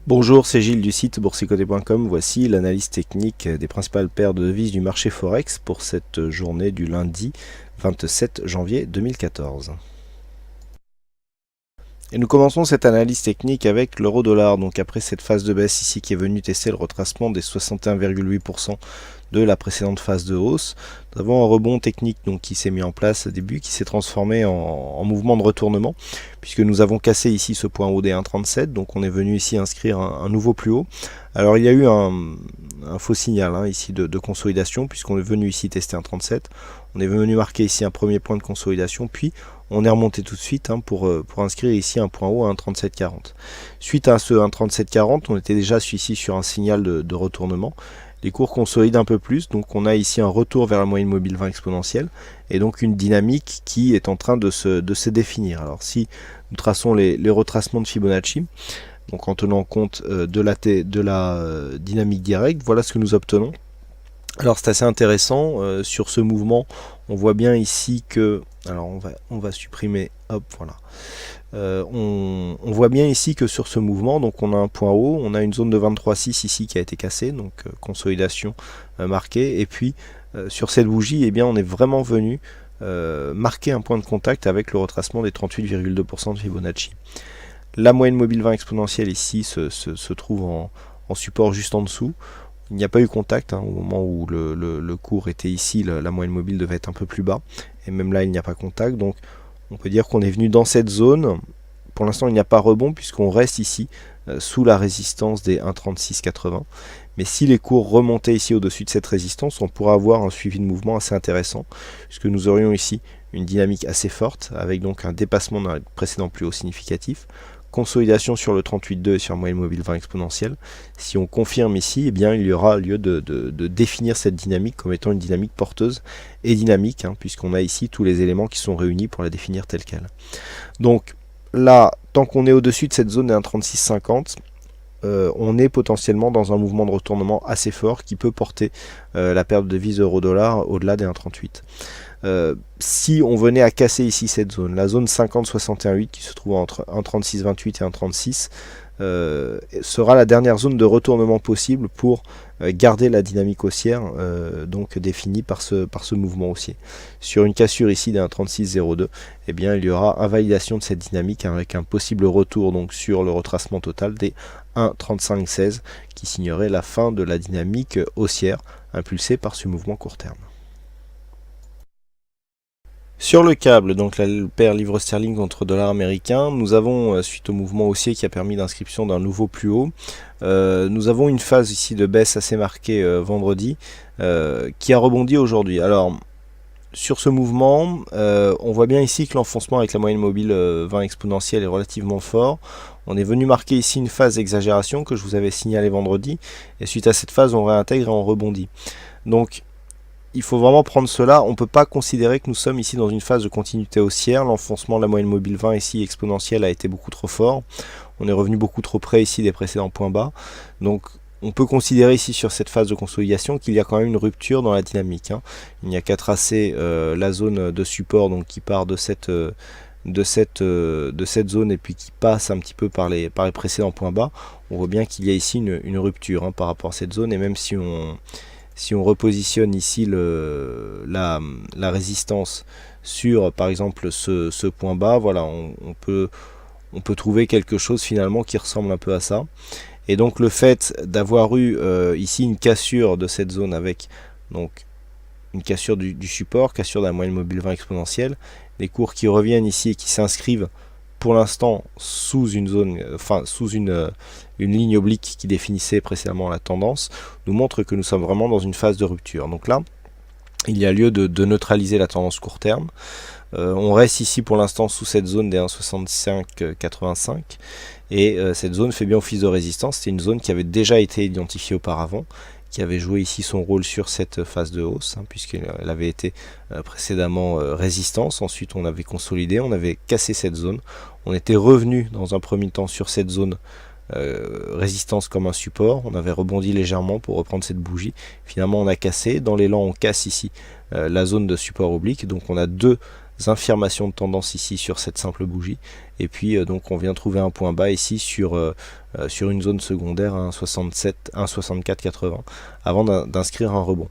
Bonjour, c'est Gilles du site boursicoté.com. Voici l'analyse technique des principales paires de devises du marché Forex pour cette journée du lundi 27 janvier 2014. Et nous commençons cette analyse technique avec l'euro-dollar. Donc après cette phase de baisse ici qui est venue tester le retracement des 61,8% de la précédente phase de hausse, nous avons un rebond technique donc, qui s'est mis en place au début, qui s'est transformé en mouvement de retournement, puisque nous avons cassé ici ce point haut des 1,37, donc on est venu ici inscrire un nouveau plus haut. Alors il y a eu un faux signal ici de consolidation, puisqu'on est venu ici tester 1,37, on est venu marquer ici un premier point de consolidation, puis on est remonté tout de suite pour inscrire ici un point haut à 1,3740. Suite à ce 1,3740, on était déjà ici sur un signal de retournement. Les cours consolident un peu plus, donc on a ici un retour vers la moyenne mobile 20 exponentielle et donc une dynamique qui est en train de se définir. Alors si nous traçons les retracements de Fibonacci, donc en tenant compte de la dynamique directe, voilà ce que nous obtenons. Alors c'est assez intéressant, sur ce mouvement, on voit bien ici que, alors on va supprimer, hop voilà, on voit bien ici que sur ce mouvement, donc on a un point haut, on a une zone de 23,6 ici qui a été cassée, donc consolidation marquée, et puis sur cette bougie, eh bien, on est vraiment venu marquer un point de contact avec le retracement des 38,2% de Fibonacci. La moyenne mobile 20 exponentielle ici se trouve en support juste en dessous. Il n'y a pas eu contact au moment où le cours était ici, la moyenne mobile devait être un peu plus bas, et même là il n'y a pas contact, donc on peut dire qu'on est venu dans cette zone. Pour l'instant il n'y a pas rebond puisqu'on reste ici sous la résistance des 1,3680, mais si les cours remontaient ici au-dessus de cette résistance, on pourra avoir un suivi de mouvement assez intéressant, puisque nous aurions ici une dynamique assez forte, avec donc un dépassement d'un précédent plus haut significatif, consolidation sur le 38,2 et sur la moyenne mobile 20 exponentielle. Si on confirme ici, eh bien, il y aura lieu de définir cette dynamique comme étant une dynamique porteuse et dynamique, puisqu'on a ici tous les éléments qui sont réunis pour la définir telle qu'elle. Donc là, tant qu'on est au-dessus de cette zone des 1,3650, on est potentiellement dans un mouvement de retournement assez fort qui peut porter la paire de devises euro-dollar au-delà des 1,38. Si on venait à casser ici cette zone, la zone 50-61,8 qui se trouve entre 1,3628 et 1,36, sera la dernière zone de retournement possible pour garder la dynamique haussière donc définie par ce mouvement haussier. Sur une cassure ici des 1,3602, eh bien il y aura invalidation de cette dynamique avec un possible retour donc sur le retracement total des 1,3516 qui signerait la fin de la dynamique haussière impulsée par ce mouvement court terme. Sur le câble, donc la paire livre sterling contre dollar américain, nous avons, suite au mouvement haussier qui a permis l'inscription d'un nouveau plus haut, nous avons une phase ici de baisse assez marquée vendredi, qui a rebondi aujourd'hui. Alors, sur ce mouvement, on voit bien ici que l'enfoncement avec la moyenne mobile 20 exponentielle est relativement fort. On est venu marquer ici une phase d'exagération que je vous avais signalé vendredi, et suite à cette phase, on réintègre et on rebondit. Donc, il faut vraiment prendre cela, on ne peut pas considérer que nous sommes ici dans une phase de continuité haussière. L'enfoncement de la moyenne mobile 20 ici exponentielle a été beaucoup trop fort. On est revenu beaucoup trop près ici des précédents points bas. Donc on peut considérer ici sur cette phase de consolidation qu'il y a quand même une rupture dans la dynamique. Il n'y a qu'à tracer la zone de support donc, qui part de cette zone et puis qui passe un petit peu par les précédents points bas. On voit bien qu'il y a ici une rupture par rapport à cette zone, et même si on repositionne ici la résistance sur par exemple ce point bas, voilà, on peut trouver quelque chose finalement qui ressemble un peu à ça. Et donc le fait d'avoir eu ici une cassure de cette zone avec donc une cassure du support, cassure de la moyenne mobile 20 exponentielle, les cours qui reviennent ici et qui s'inscrivent pour l'instant sous une zone, sous une ligne oblique qui définissait précédemment la tendance, nous montre que nous sommes vraiment dans une phase de rupture. Donc là, il y a lieu de neutraliser la tendance court terme. On reste ici pour l'instant sous cette zone des 1,6585 et cette zone fait bien office de résistance. C'est une zone qui avait déjà été identifiée auparavant, qui avait joué ici son rôle sur cette phase de hausse, puisqu'elle avait été précédemment résistance. Ensuite on avait consolidé, on avait cassé cette zone, on était revenu dans un premier temps sur cette zone résistance comme un support, on avait rebondi légèrement pour reprendre cette bougie, finalement on a cassé, dans l'élan on casse ici la zone de support oblique, donc on a deux infirmations de tendance ici sur cette simple bougie, et puis donc on vient trouver un point bas ici sur une zone secondaire à 1,6480 avant d'inscrire un rebond.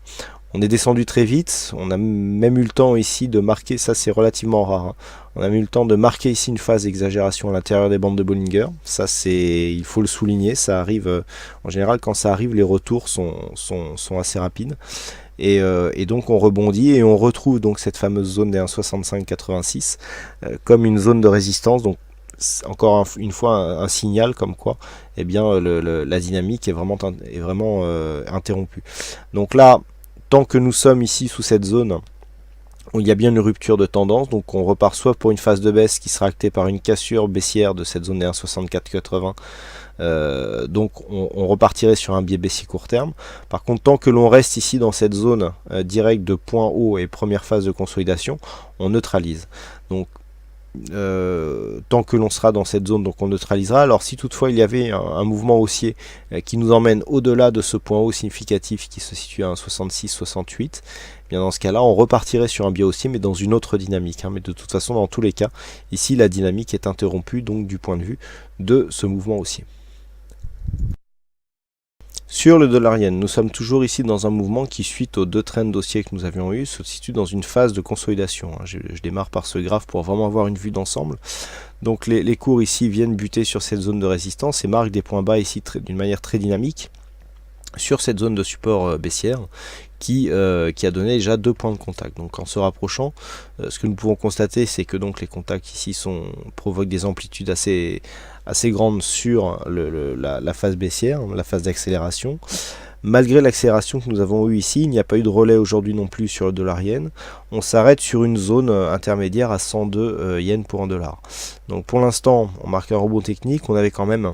On est descendu très vite, on a même eu le temps ici de marquer, ça c'est relativement rare, hein. On a eu le temps de marquer ici une phase d'exagération à l'intérieur des bandes de Bollinger. Ça c'est, il faut le souligner, ça arrive, en général quand ça arrive les retours sont assez rapides. Et donc on rebondit et on retrouve donc cette fameuse zone des 1,6586 comme une zone de résistance. Donc encore une fois un signal comme quoi eh bien, la dynamique est vraiment interrompue. Donc là, tant que nous sommes ici sous cette zone où il y a bien une rupture de tendance, donc on repart soit pour une phase de baisse qui sera actée par une cassure baissière de cette zone des 1,6480, donc on repartirait sur un biais baissier court terme. Par contre, tant que l'on reste ici dans cette zone directe de point haut et première phase de consolidation, on neutralise. Donc tant que l'on sera dans cette zone, donc on neutralisera. Alors si toutefois il y avait un mouvement haussier qui nous emmène au-delà de ce point haut significatif qui se situe à 1,6668, bien dans ce cas-là on repartirait sur un biais haussier mais dans une autre dynamique, hein. Mais de toute façon dans tous les cas, ici la dynamique est interrompue donc du point de vue de ce mouvement haussier. Sur le dollar-yen, nous sommes toujours ici dans un mouvement qui, suite aux deux trends haussiers que nous avions eu, se situe dans une phase de consolidation. Je démarre par ce graphe pour vraiment avoir une vue d'ensemble. Donc les cours ici viennent buter sur cette zone de résistance et marquent des points bas ici d'une manière très dynamique sur cette zone de support baissière qui a donné déjà 2 points de contact. Donc en se rapprochant, ce que nous pouvons constater, c'est que donc les contacts ici provoquent des amplitudes assez grandes sur la phase baissière, la phase d'accélération. Malgré l'accélération que nous avons eue ici, il n'y a pas eu de relais aujourd'hui non plus sur le dollar yen. On s'arrête sur une zone intermédiaire à 102 yens pour $1. Donc pour l'instant, on marque un rebond technique. On avait quand même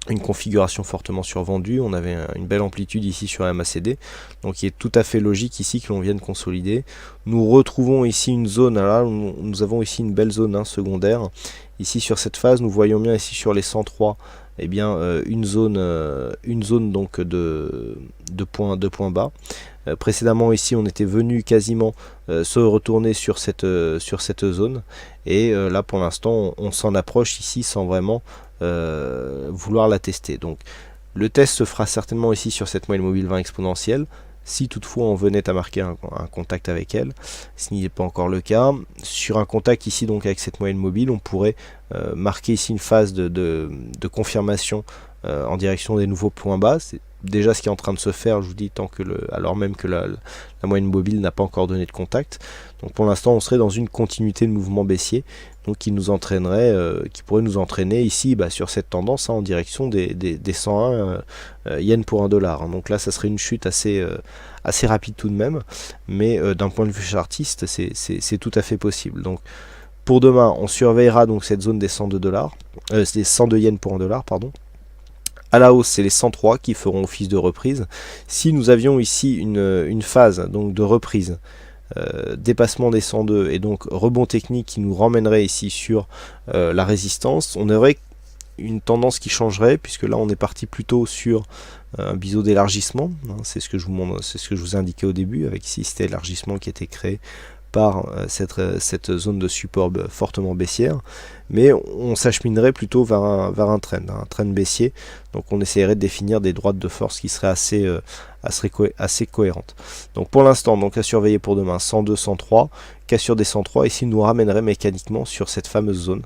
une configuration fortement survendue, on avait une belle amplitude ici sur la MACD, donc il est tout à fait logique ici que l'on vienne consolider. Nous retrouvons ici une zone, là nous avons ici une belle zone secondaire, ici sur cette phase nous voyons bien ici sur les 103, eh bien une zone donc de points bas. Précédemment ici on était venu quasiment se retourner sur cette zone, et là pour l'instant on s'en approche ici sans vraiment vouloir la tester. Donc le test se fera certainement ici sur cette moyenne mobile 20 exponentielle, si toutefois on venait à marquer un contact avec elle. Ce n'est pas encore le cas. Sur un contact ici donc avec cette moyenne mobile, on pourrait marquer ici une phase de confirmation en direction des nouveaux points bas. C'est déjà ce qui est en train de se faire, je vous dis, alors même que la moyenne mobile n'a pas encore donné de contact. Donc pour l'instant on serait dans une continuité de mouvement baissier, donc qui pourrait nous entraîner ici sur cette tendance en direction des 101 yens pour $1. Donc là ça serait une chute assez rapide tout de même, mais d'un point de vue chartiste c'est tout à fait possible. Donc pour demain on surveillera donc cette zone des 102 yens pour $1, pardon. À la hausse, c'est les 103 qui feront office de reprise. Si nous avions ici une phase donc de reprise, dépassement des 102 et donc rebond technique qui nous ramènerait ici sur la résistance, on aurait une tendance qui changerait, puisque là on est parti plutôt sur un biseau d'élargissement, hein, c'est ce que je vous indiquais au début, avec ici cet élargissement qui était créé par cette zone de support fortement baissière, mais on s'acheminerait plutôt vers un trend baissier. Donc on essaierait de définir des droites de force qui seraient assez cohérentes. Donc pour l'instant, donc à surveiller pour demain, 102, 103, cassure des 103, ici nous ramènerait mécaniquement sur cette fameuse zone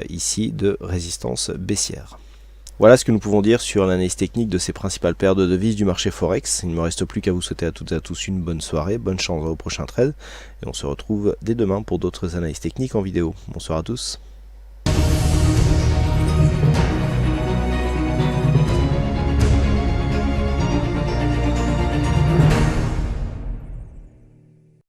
ici de résistance baissière. Voilà ce que nous pouvons dire sur l'analyse technique de ces principales paires de devises du marché Forex. Il ne me reste plus qu'à vous souhaiter à toutes et à tous une bonne soirée, bonne chance au prochain trade, et on se retrouve dès demain pour d'autres analyses techniques en vidéo. Bonsoir à tous.